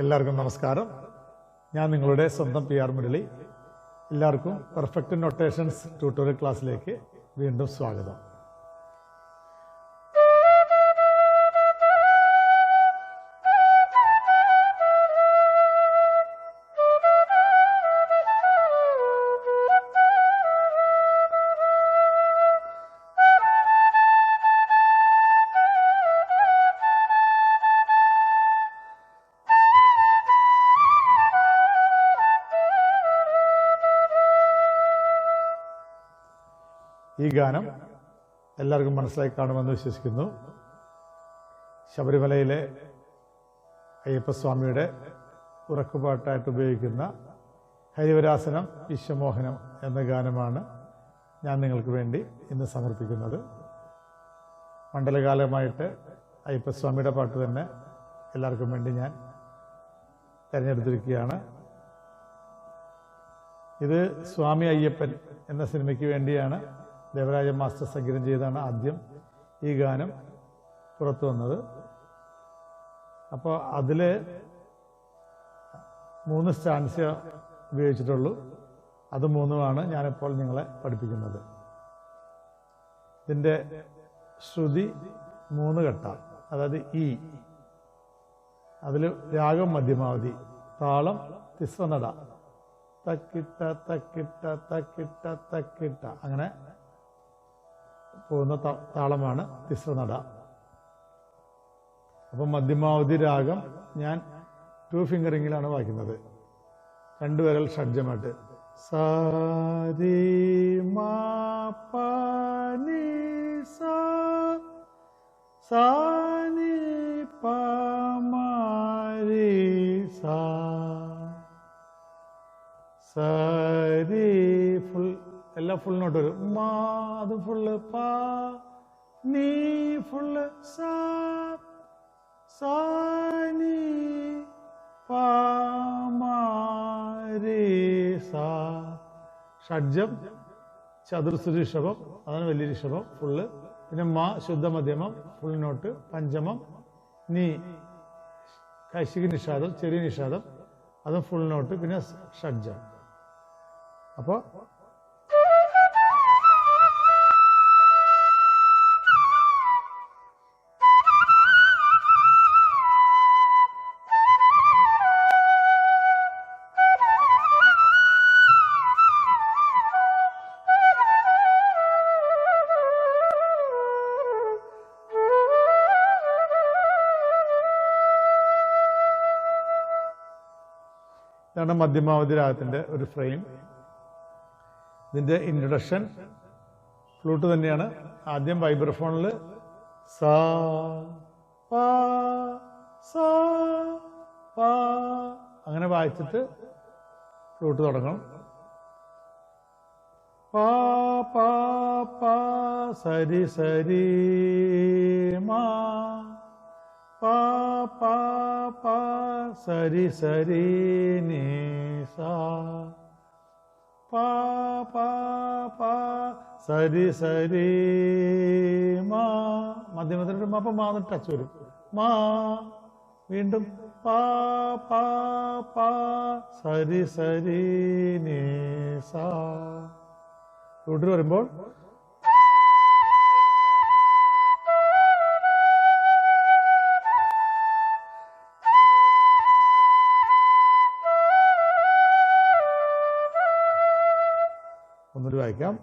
എല്ലാവർക്കും നമസ്കാരം. ഞാൻ നിങ്ങളുടെ സ്വന്തം പി ആർ മുരളി. എല്ലാവർക്കും പെർഫെക്റ്റ് നൊട്ടേഷൻസ് ട്യൂട്ടോറിയൽ ക്ലാസ്സിലേക്ക് വീണ്ടും സ്വാഗതം. ഈ ഗാനം എല്ലാവർക്കും മനസ്സിലായി കാണുമെന്ന് വിശ്വസിക്കുന്നു. ശബരിമലയിലെ അയ്യപ്പസ്വാമിയുടെ ഉറക്കുപാട്ടായിട്ട് ഉപയോഗിക്കുന്ന ഹരിവരാസനം വിശ്വമോഹനം എന്ന ഗാനമാണ് ഞാൻ നിങ്ങൾക്ക് വേണ്ടി ഇന്ന് സമർപ്പിക്കുന്നത്. മണ്ഡലകാലമായിട്ട് അയ്യപ്പസ്വാമിയുടെ പാട്ട് തന്നെ എല്ലാവർക്കും വേണ്ടി ഞാൻ തിരഞ്ഞെടുത്തിരിക്കുകയാണ്. ഇത് സ്വാമി അയ്യപ്പൻ എന്ന സിനിമയ്ക്ക് വേണ്ടിയാണ് ദേവരാജ മാസ്റ്റർ സംഗീതം ചെയ്താണ് ആദ്യം ഈ ഗാനം പുറത്തു വന്നത്. അപ്പോൾ അതിൽ 3 സ്റ്റാൻസ ഉപയോഗിച്ചിട്ടുള്ളൂ. അത് 3 ഞാനിപ്പോൾ നിങ്ങളെ പഠിപ്പിക്കുന്നത്. ഇതിൻ്റെ ശ്രുതി 3 ഘട്ടം, അതായത് ഈ, അതിൽ രാഗം മധ്യമാവധി, താളം തിസ്രനട, തക്കിട്ട തക്കിട്ട തക്കിട്ട തക്കിട്ട, അങ്ങനെ പോകുന്ന താളമാണ് തിസ്രനട. അപ്പം മധ്യമാവധി രാഗം ഞാൻ 2 ഫിംഗറിങ്ങിലാണ് വായിക്കുന്നത്, 2 വിരൽ ഷഡ്ജമായിട്ട്. സാരി മാ പ നി സാ സാ നി പ മ രി സാ സരി ഫുൾ, എല്ലാം ഫുൾ നോട്ട് വരും. മാ അത് ഫുള്ള്, പാ നീ ഫുള്ള്, സാ സാ നീ പാ മാ രി സാ. ഷഡ്ജം ചതുർശ്രുതി ഋഷഭം, അതാണ് വലിയ ഋഷഭം ഫുള്ള്. പിന്നെ മാ ശുദ്ധ മധ്യമം ഫുൾ നോട്ട്, പഞ്ചമം. നീ കൈശിക നിഷാദം, ചെറിയ നിഷാദം, അതും ഫുൾ നോട്ട്. പിന്നെ ഷഡ്ജം. അപ്പോൾ ഇതാണ് മധ്യമാവധി രാഗത്തിൻ്റെ ഒരു ഫ്രെയിം. ഇതിൻ്റെ ഇൻട്രൊഡക്ഷൻ ഫ്ലൂട്ട് തന്നെയാണ്. ആദ്യം വൈബ്രഫോണിൽ സാ പാ സാ പാ അങ്ങനെ വായിച്ചിട്ട് ഫ്ലൂട്ട് തുടങ്ങണം. പാ പാ പാ സരി സരി മാ പാ പാ പാ സരി സരി നീ സാ പാ പാ പാ സരി സരി മാ. മധ്യമത്തിൽ മാ, അപ്പം മാന്ന് ടച്ച് വരും. മാ വീണ്ടും പാ പാ പാ സരി സരി നീ സാ. ഫ്ലൂട്ടിൽ വരുമ്പോൾ ഒന്നുകൂടി വായിക്കാം.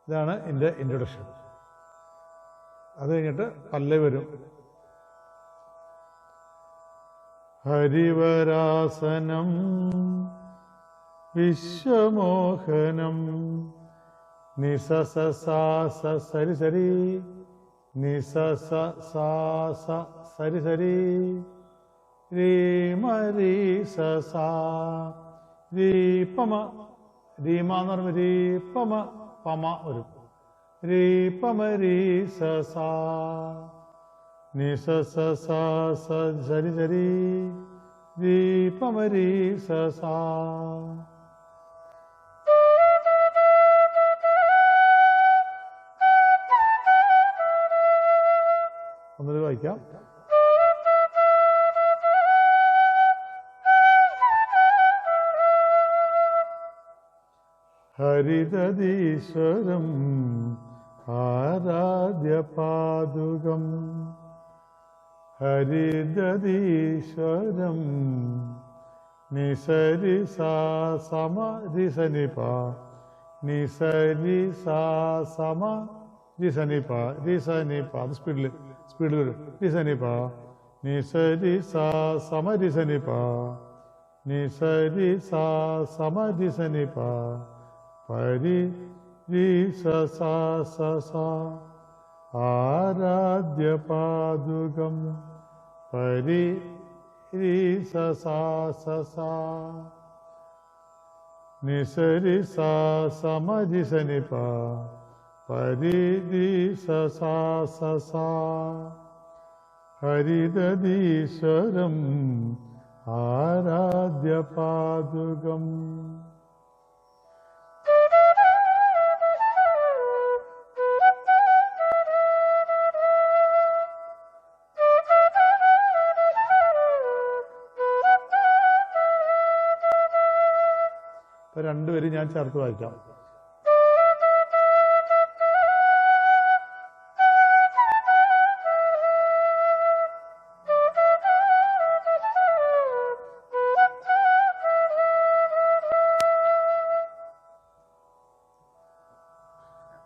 ഇതാണ് എൻ്റെ ഇൻട്രൊഡക്ഷൻ. അത് കഴിഞ്ഞിട്ട് പല്ലവി വരും. ഹരിവരാസനം വിശ്വമോഹനം നിസ സ സാ സ സരി സരി നിസ സ സാ സ സരി സരി രീ മരി സ സാ രീ പമ. രീമാന്ന് പറയുമ്പോൾ രീ പമ പമ വരും. രീ പമ രീ സ സാ നി സ സ സ സ സരി സരി രി പമരി സ സാ. ഒന്നുകൂടി വായിക്കാം. ഹരിതീശ്വരം ആരാധ്യപാദുകം ഹരിതീശ്വരം നിസരി സാ സമ രിസനിപ നിസരി സാ സമ രിസനിപ രിസനിപ. അത് സ്പീഡിൽ വരും. രിസനിപ നിസരി സാ സമ രിസനിപ നിസരി സാ സമ രിസനിപ പരി രി സ സാ സ സാ ആരാധ്യപാദുകം പരി രി സ സാ സ സാ നിസരി സാ സമ രിസനിപ പരി രി സ സാ സ സാ ഹരിതീശ്വരം ആരാധ്യപാദുകം. രണ്ടുപേരും ഞാൻ ചേർത്ത് വായിക്കാം.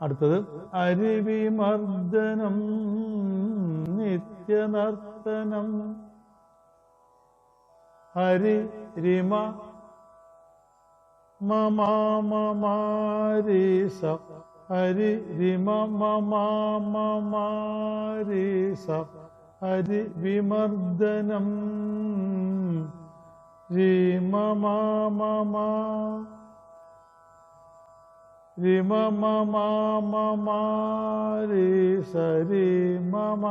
അടുത്തത് അരിവിമർദ്ദനം നിത്യനർത്തനം ഹരി രിമ മമാരി സ ഹരി രിമ മമാരി സ ഹരി വിമർദ്ദനം രി മമാ രിമ മമാരി സരി മമ.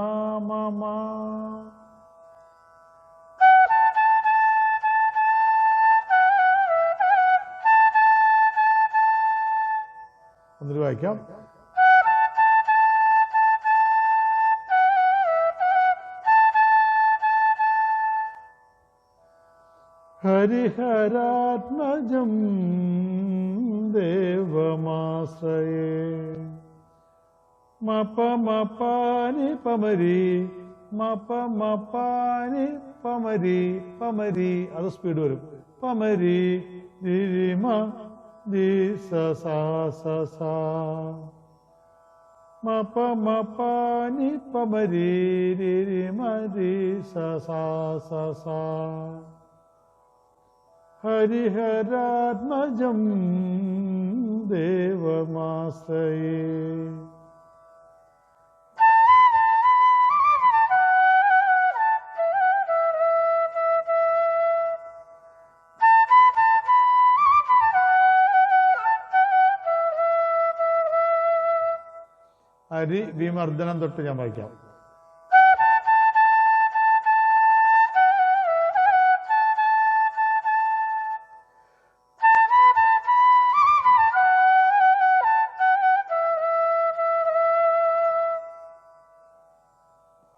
ഒന്നിട്ട് വായിക്കാം. ഹരിഹരാത്മജം ദേവമാശ്രയേ മപമപാനി പമരി മപമപാനി പമരി പമരി. അത് സ്പീഡ് വരും. പമരി ദിരിമ ദി സ സാ സ സാ മപമപാനി പമരി ദിരിമ ദി സ സാ സ സാ ഹരിഹരാത്മജം ദേവമാശ്രയേ. ഹരി വിമർദ്ദനം തൊട്ട് ഞാൻ വായിക്കാം.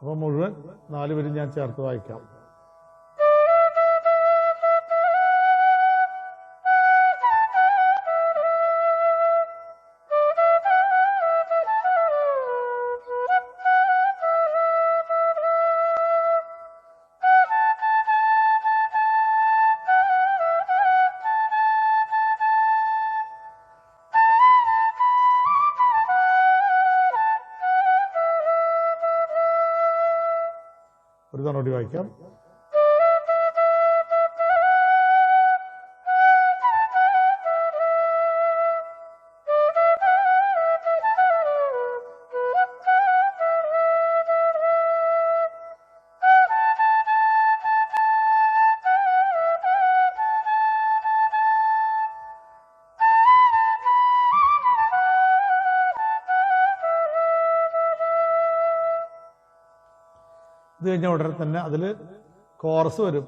അപ്പൊ മുഴുവൻ 4 പേരും ഞാൻ ചേർത്ത് വായിക്കാം. ഒരു തവണ വായിക്കാം. ഇത് കഴിഞ്ഞ ഉടനെ തന്നെ അതിൽ കോറസ് വരും.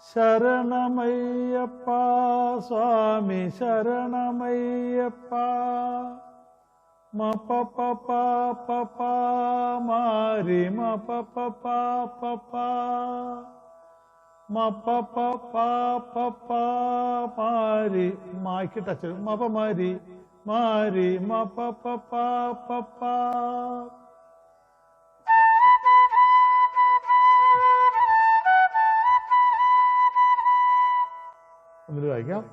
ശരണമയ്യപ്പ സ്വാമി ശരണമയ്യപ്പ മപപപപപ മാരി മപപപപപ മപപപപപ മാരി മായ്ക്ക് ടച്ച് മപ മാരി മാരി മപപപപപ. ഒന്നിട്ട് വായിക്കാം.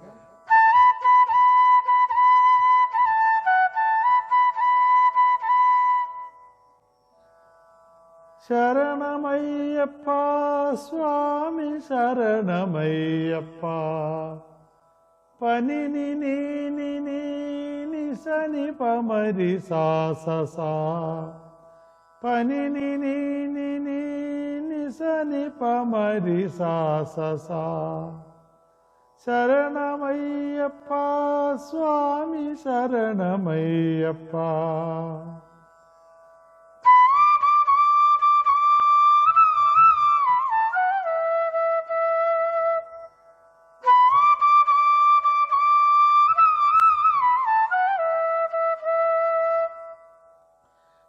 ശരണമയ്യപ്പ സ്വാമി ശരണമയ്യപ്പ പനിനി നീനി നിസനി പമരി സാസ പനിനി നീനി നിസനി പമരി സാസ. ശരണമയ്യപ്പ സ്വാമി ശരണമയ്യപ്പ.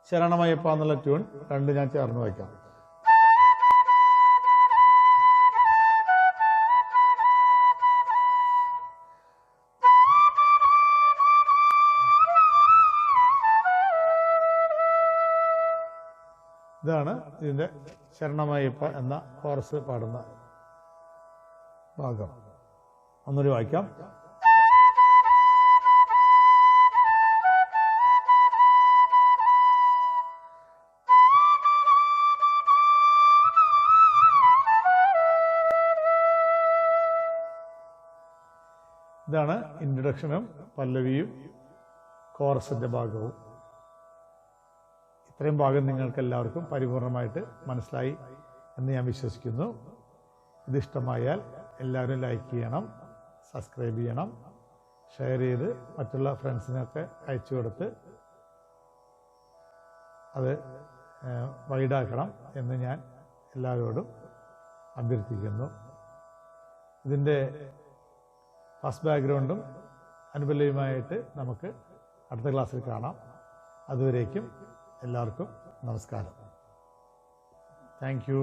ശരണമയ്യപ്പ എന്നുള്ള ട്യൂൺ രണ്ട് ഞാൻ ചേർന്ന് വയ്ക്കാം. ഇതാണ് ഇതിൻ്റെ ശരണമയ്യപ്പ എന്ന കോറസ് പാടുന്ന ഭാഗം. ഒന്നൊരു വായിക്കാം. ഇതാണ് ഇൻട്രഡക്ഷനും പല്ലവിയും കോറസിൻ്റെ ഭാഗവും. ഇത്രയും ഭാഗം നിങ്ങൾക്ക് എല്ലാവർക്കും പരിപൂർണമായിട്ട് മനസ്സിലായി എന്ന് ഞാൻ വിശ്വസിക്കുന്നു. ഇതിഷ്ടമായാൽ എല്ലാവരും ലൈക്ക് ചെയ്യണം, സബ്സ്ക്രൈബ് ചെയ്യണം, ഷെയർ ചെയ്ത് മറ്റുള്ള ഫ്രണ്ട്സിനൊക്കെ അയച്ചു കൊടുത്ത് അത് വൈഡാക്കണം എന്ന് ഞാൻ എല്ലാവരോടും അഭ്യർത്ഥിക്കുന്നു. ഇതിൻ്റെ ഫസ്റ്റ് ബാക്ക്ഗ്രൗണ്ടും അനുപല്ലവിയുമായിട്ട് നമുക്ക് അടുത്ത ക്ലാസ്സിൽ കാണാം. അതുവരേക്കും എല്ലാവർക്കും നമസ്കാരം. Thank you.